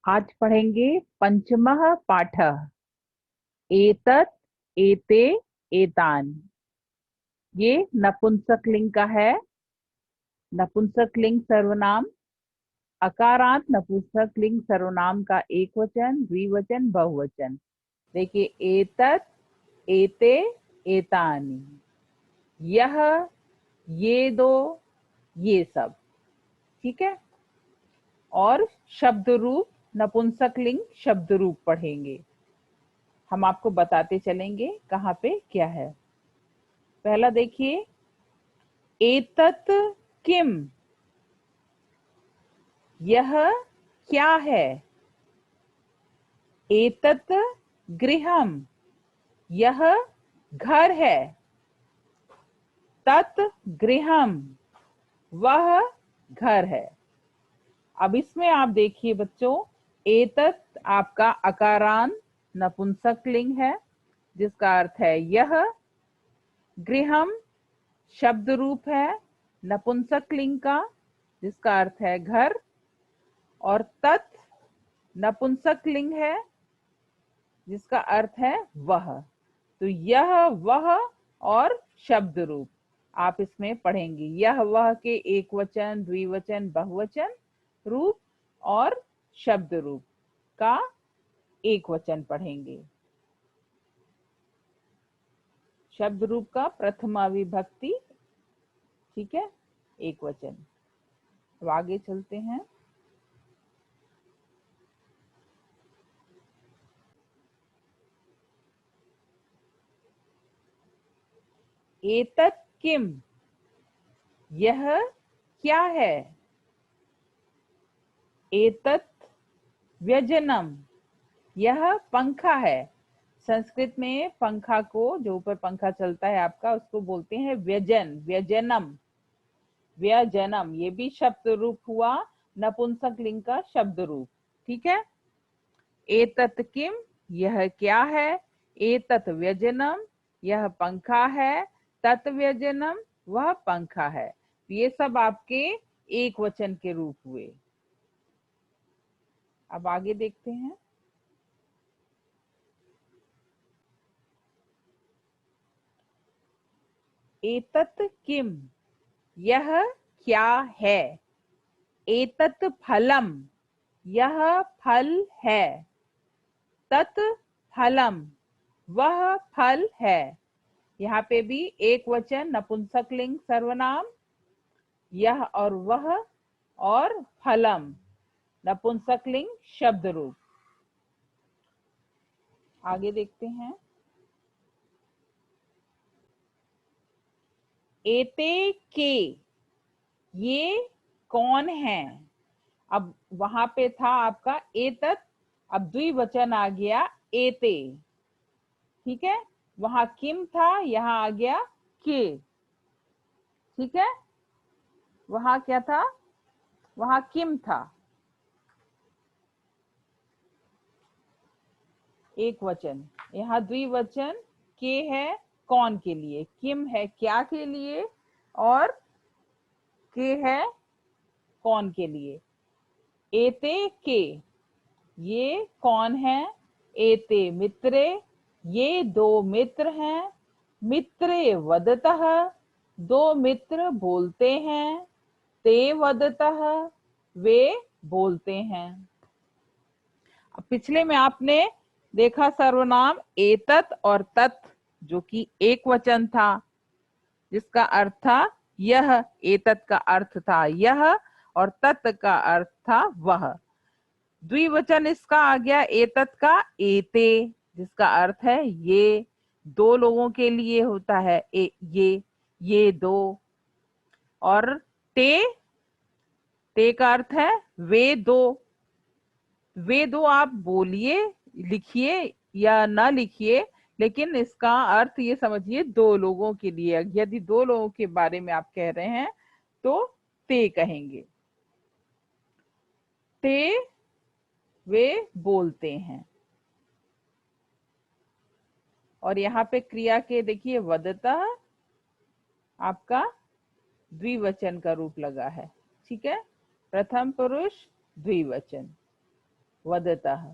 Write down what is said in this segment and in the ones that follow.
आज पढ़ेंगे पंचमः पाठः। एतत्, एते, एतान्। ये नपुंसकलिंग का है। नपुंसकलिंग सर्वनाम, अकारांत नपुंसकलिंग सर्वनाम का एक वचन, द्विवचन, बहुवचन। देखिए, एतत्, एते, एतानि। यह, ये दो, ये सब। ठीक है। और शब्द रूप, नपुंसकलिंग शब्द रूप पढ़ेंगे। हम आपको बताते चलेंगे कहाँ पे क्या है। पहला देखिए, एतत् किम, यह क्या है। एतत् गृहम, यह घर है। तत् गृहम, वह घर है। अब इसमें आप देखिए बच्चों, एतत् आपका अकारांत नपुंसकलिंग है जिसका अर्थ है यह। गृहम शब्द रूप है नपुंसकलिंग का जिसका अर्थ है घर। और तत् नपुंसकलिंग है जिसका अर्थ है वह। तो यह, वह और शब्द रूप आप इसमें पढ़ेंगे। यह, वह के एक वचन, द्विवचन, बहुवचन रूप और शब्द रूप का एक वचन पढ़ेंगे। शब्द रूप का प्रथमा विभक्ति, ठीक है, एक वचन। अब आगे चलते हैं। एतत् किम, यह क्या है। एतत् व्यजनम, यह पंखा है। संस्कृत में पंखा को, जो ऊपर पंखा चलता है आपका, उसको बोलते हैं व्यजन, व्यजनम, व्यजनम। ये भी शब्द रूप हुआ नपुंसकलिंग का शब्द रूप। ठीक है। एतत् किम, यह क्या है। एतत् व्यजनम, यह पंखा है। तत् व्यजनम, वह पंखा है। ये सब आपके एक वचन के रूप हुए। अब आगे देखते हैं। एतत् किम, यह क्या है। एतत् फलम, यह फल है। तत् फलम, वह फल है। यहाँ पे भी एक वचन नपुंसकलिंग सर्वनाम, यह और वह, और फलम नपुंसकलिंग शब्द रूप। आगे देखते हैं। एते के, ये कौन है। अब वहां पे था आपका एतत्, अब द्विवचन आ गया एते। ठीक है। वहां किम था, यहाँ आ गया के। ठीक है। वहां क्या था, वहां किम था, एक वचन। यहाँ द्विवचन के है, कौन के लिए। किम है क्या के लिए, और के है कौन के लिए। एते के, ये कौन है। एते मित्रे, ये दो मित्र हैं। मित्रे वदतः, दो मित्र बोलते हैं। ते वदतः, वे बोलते हैं। अब पिछले में आपने देखा सर्वनाम एतत् और तत्, जो कि एक वचन था जिसका अर्थ था यह। एतत् का अर्थ था यह और तत् का अर्थ था वह। द्विवचन इसका आ गया एतत् का एते, जिसका अर्थ है ये। दो लोगों के लिए होता है ये दो। और ते, ते का अर्थ है वे दो। वे दो आप बोलिए, लिखिए या ना लिखिए, लेकिन इसका अर्थ ये समझिए दो लोगों के लिए। यदि दो लोगों के बारे में आप कह रहे हैं तो ते कहेंगे। ते, वे बोलते हैं। और यहाँ पे क्रिया के देखिए वदतः आपका द्विवचन का रूप लगा है। ठीक है। प्रथम पुरुष द्विवचन। वदतः।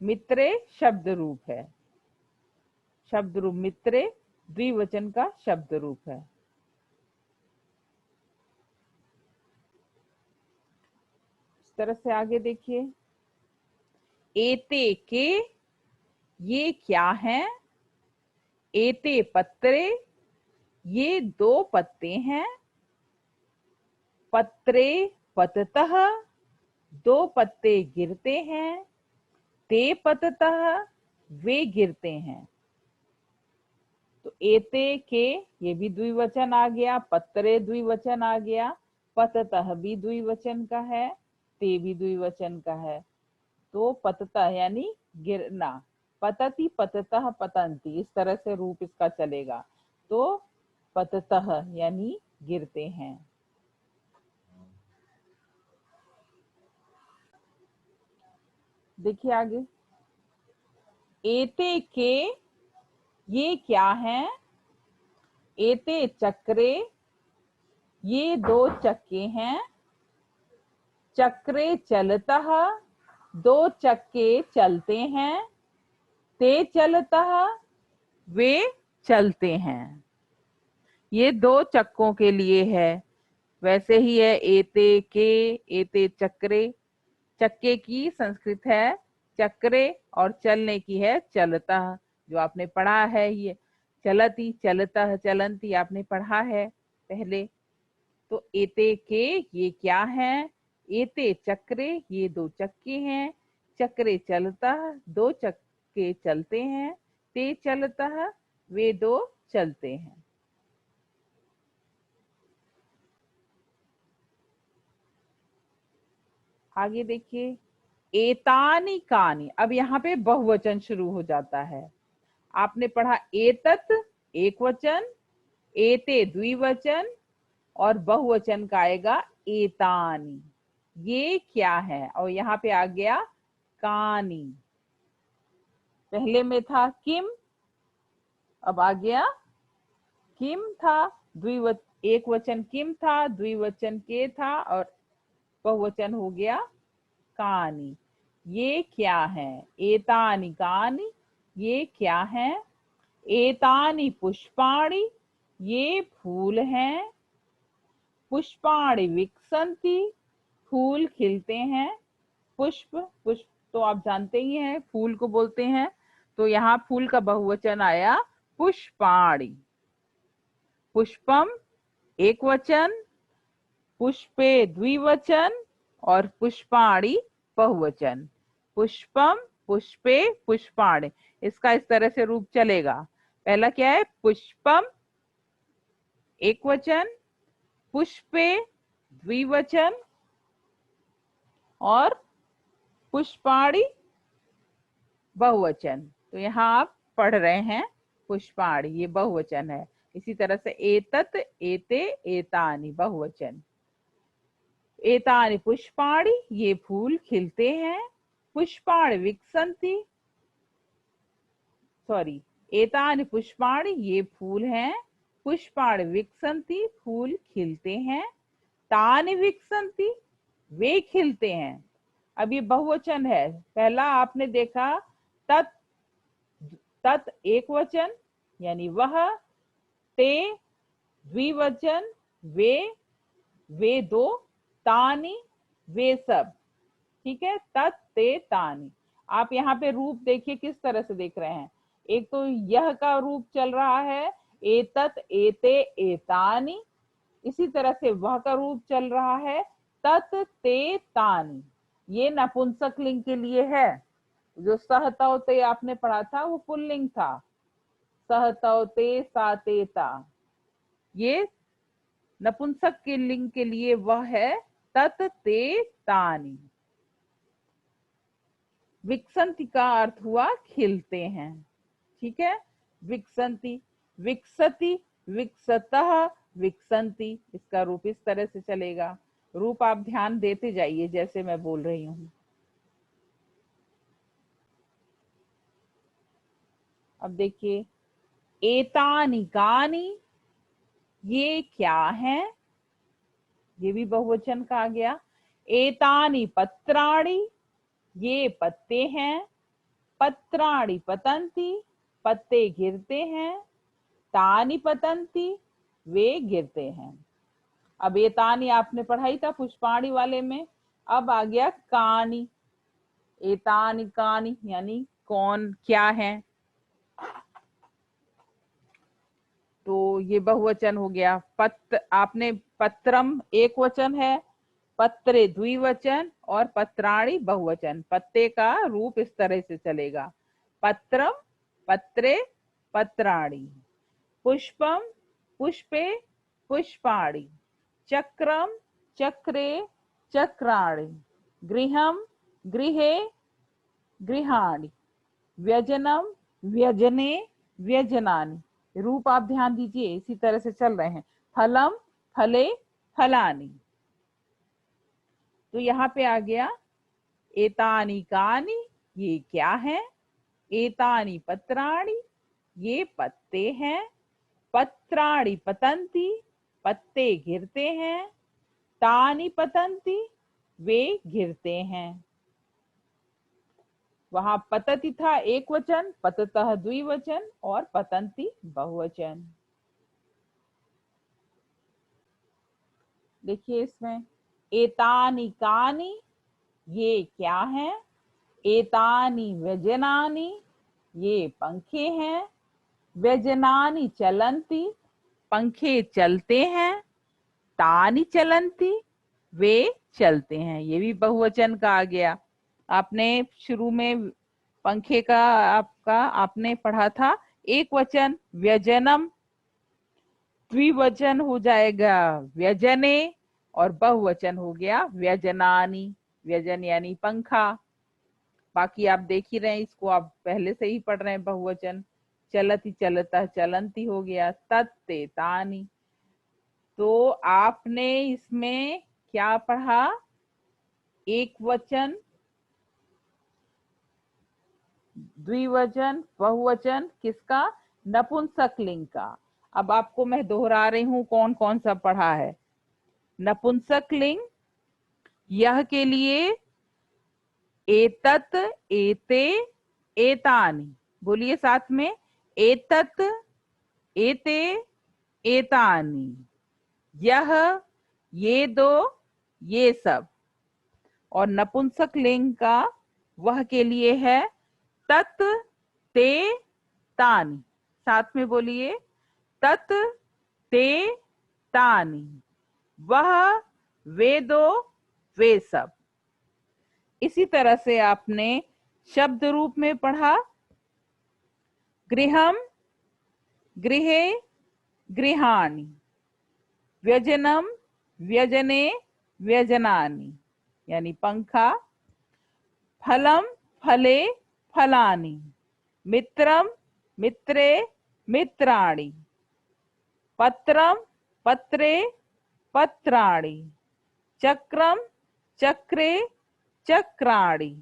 मित्रे शब्द रूप है, शब्द रूप मित्रे द्विवचन का शब्द रूप है। इस तरह से आगे देखिए, एते के ये क्या है, एते पत्रे ये दो पत्ते हैं, पत्रे पततः दो पत्ते गिरते हैं, ते पततः वे गिरते हैं। तो एते के ये भी द्विवचन आ गया, पत्रे द्विवचन आ गया, पततः भी द्विवचन का है, ते भी द्विवचन का है। तो पततः यानी गिरना, पतति पततः पतंती, इस तरह से रूप इसका चलेगा। तो पततः यानी गिरते हैं। देखिए आगे, एते के ये क्या है, एते चक्रे ये दो चक्के हैं, चक्रे चलतः दो चक्के चलते हैं, ते चलतः वे चलते हैं। ये दो चक्कों के लिए है। वैसे ही है एते के, एते चक्रे, चक्के की संस्कृत है चक्रे और चलने की है चलता, जो आपने पढ़ा है। ये चलती चलता चलंती आपने पढ़ा है पहले। तो एते के ये क्या है, एते चक्रे ये दो चक्के हैं, चक्रे चलता दो चक्के चलते हैं, ते चलता वे दो चलते हैं। आगे देखिए, एतानी कानी, अब यहाँ पे बहुवचन शुरू हो जाता है। आपने पढ़ा एतत एक वचन, एते द्विवचन और बहुवचन का आएगा एतानी। ये क्या है, और यहाँ पे आ गया कानी। पहले में था किम, अब आ गया किम था, एक वचन किम था, द्विवचन के था और बहुवचन हो गया कानी। ये क्या है, एतानी कानी ये क्या है, एतानी पुष्पाणि ये फूल हैं, पुष्पाणि विकसंति फूल खिलते हैं। पुष्प, पुष्प तो आप जानते ही हैं फूल को बोलते हैं। तो यहाँ फूल का बहुवचन आया पुष्पाणि। पुष्पम एक वचन, पुष्पे द्विवचन और पुष्पाणि बहुवचन। पुष्पम पुष्पे पुष्पाणि, इसका इस तरह से रूप चलेगा। पहला क्या है, पुष्पम एक वचन, पुष्पे द्विवचन और पुष्पाणि बहुवचन। तो यहाँ आप पढ़ रहे हैं पुष्पाणि ये बहुवचन है। इसी तरह से एतत एते एतानि बहुवचन। एतानि पुष्पाणि ये फूल खिलते हैं, पुष्पाणि विकसंति, सॉरी, एतानि पुष्पाणि ये फूल हैं, पुष्पाणि विकसंति फूल खिलते हैं, तानि विकसंति वे खिलते हैं। अब ये बहुवचन है। पहला आपने देखा तत्, तत् एक वचन यानी वह, ते द्विवचन वे दो, तानी वे सब। ठीक है, तत् ते तानी। आप यहाँ पे रूप देखिए किस तरह से देख रहे हैं। एक तो यह का रूप चल रहा है एतत् एते एतानि, इसी तरह से वह का रूप चल रहा है तत् ते तानि। ये नपुंसक लिंग के लिए है। जो सहतौते आपने पढ़ा था वो पुल्लिंग था, सहतौते सातेता। ये नपुंसक के लिंग के लिए वह है तत् ते तानि। विकसंति का अर्थ हुआ खिलते हैं। ठीक है, विकसंति, विकसति, विकसतः, विकसंति, इसका रूप इस तरह से चलेगा। रूप आप ध्यान देते जाइए जैसे मैं बोल रही हूं। अब देखिए, एतानि कानि ये क्या है, ये भी बहुवचन का आ गया। एतानि पत्राणि ये पत्ते हैं। पत्राणि पतंती, पत्ते गिरते हैं। तानि पतंती, वे गिरते हैं। अब ये तानी आपने पढ़ाई था पुष्पाणी वाले में। अब आ गया कानी। एतानी कानी यानी कौन क्या है। तो ये बहुवचन हो गया। आपने पत्रम एक वचन है, पत्रे द्विवचन और पत्राणि बहुवचन। पत्ते का रूप इस तरह से चलेगा, पत्रम, पत्रे, पत्राणि। पुष्पम, पुष्पे, पुष्पाणि। चक्रम, चक्रे, चक्राणि। गृहम, गृहे, गृहाणि। व्यजनम, व्यजने, व्यजनानि। रूप आप ध्यान दीजिए इसी तरह से चल रहे हैं। फलम, फले, फलानि। तो यहाँ पे आ गया एतानि कानि, ये क्या है। एतानि पत्राणि, ये पत्ते हैं। पत्राणि पतंती, पत्ते गिरते हैं। तानि पतंती, वे गिरते हैं। वहां पतति था एक वचन, पततः द्विवचन और पतंती बहुवचन। देखिए इसमें एतानि कानि, ये क्या है। एतानि व्यजनानि, ये पंखे हैं। व्यजनानि चलंती, पंखे चलते हैं। तानि चलंती, वे चलते हैं। ये भी बहुवचन का आ गया। आपने शुरू में पंखे का आपने पढ़ा था एक वचन व्यजनम, द्विवचन हो जाएगा व्यजने और बहुवचन हो गया व्यजनानि। व्यजन यानी पंखा। बाकी आप देख ही रहे हैं, इसको आप पहले से ही पढ़ रहे हैं बहुवचन। चलती चलता चलंती हो गया। तत्ते तानि। तो आपने इसमें क्या पढ़ा, एक वचन, द्विवचन, बहुवचन किसका, नपुंसकलिंग का। अब आपको मैं दोहरा रही हूं कौन कौन सा पढ़ा है। नपुंसकलिंग, यह के लिए एतत, एते, एतानि। बोलिए साथ में, एतत, एते, एतानि। यह, ये दो, ये सब। और नपुंसकलिंग का वह के लिए है तत्, ते, तानि। साथ में बोलिए, तत्, ते, तानि। वह, वे दो, वे सब। इसी तरह से आपने शब्द रूप में पढ़ा, गृहम, गृहे, गृहाणि। व्यजनम, व्यजने, व्यजनानि यानी पंखा। फलम, फले, फलानि। मित्रम, मित्रे, मित्राणि। पत्रम, पत्रे, पत्राणि। चक्रम, चक्रे, चक्राणि।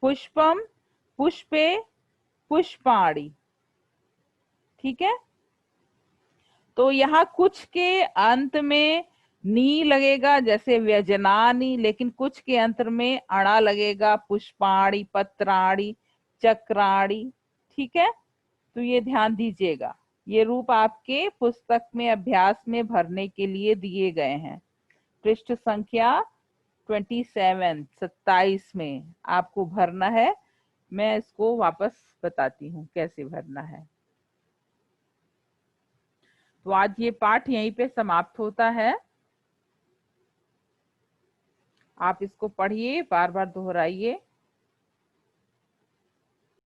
पुष्पम, पुष्पे, पुष्पाणि। ठीक है। तो यहाँ कुछ के अंत में नी लगेगा जैसे व्यजनानी, लेकिन कुछ के अंत में अणा लगेगा, पुष्पाणि, पत्राणि, चक्राणि। ठीक है। तो ये ध्यान दीजिएगा, ये रूप आपके पुस्तक में अभ्यास में भरने के लिए दिए गए हैं। पृष्ठ संख्या 27 में आपको भरना है। मैं इसको वापस बताती हूँ कैसे भरना है। तो आज ये पाठ यहीं पे समाप्त होता है। आप इसको पढ़िए, बार बार दोहराइए।